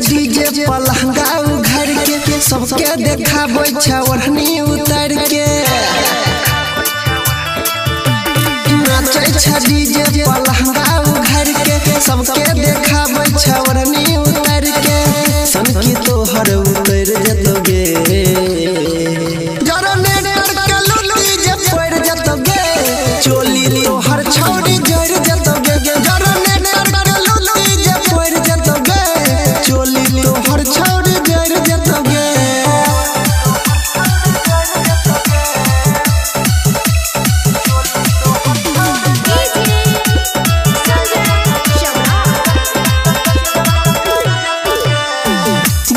DJ पलहंगा घर के सबके देखाबै छ ओढ़नी उतर के नाचै छ डीजे पलहंगा घर के सबके देखाबै छ ओढ़नी उतर के सनकी तोहर उतर जतोगे जनरेटर के लुटी जे पड़ जतोगे चोली तोहर छौड़ी जड़ जतोगे जनरेटर के लुटी जे पड़ जतोगे चोली तोहर छौड़ी जड़ जतोगे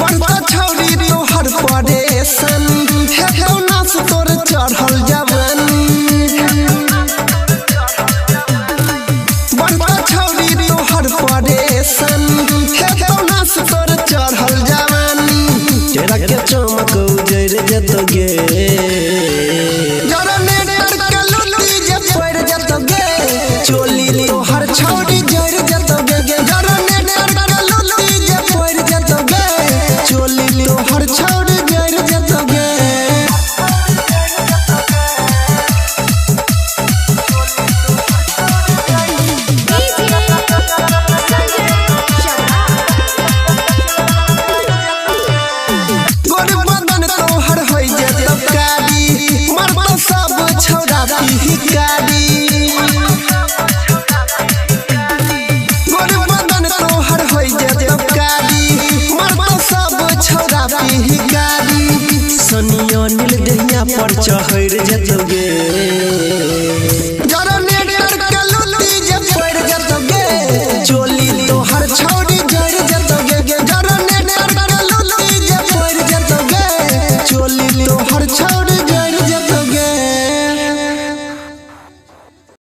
बड़का छौड़ी तोहर परेशान हे कौना से तोर चढ़ल जवानी बड़का छौड़ी तोहर परेशान हे कौना से तोर चढ़ल जवानी तेरा के चमक उजर जतोगे जनरेटर के लुटी जे पड़ जतोगे चोली तोहर छौड़ी जड़ जतोगे जनरेटर के लुटी जे पड़ जतोगे चोली तोहर छौड़ी जड़ जतोगे गोरबदन तोहर होई जतौ कारी मरबो सब छौड़ा पिहिकारी गोरबदन तोहर होई जतौ कारी मरबो सब छौड़ा पिहिकारी सनिया नील दहिया पर चढ़ जतोगे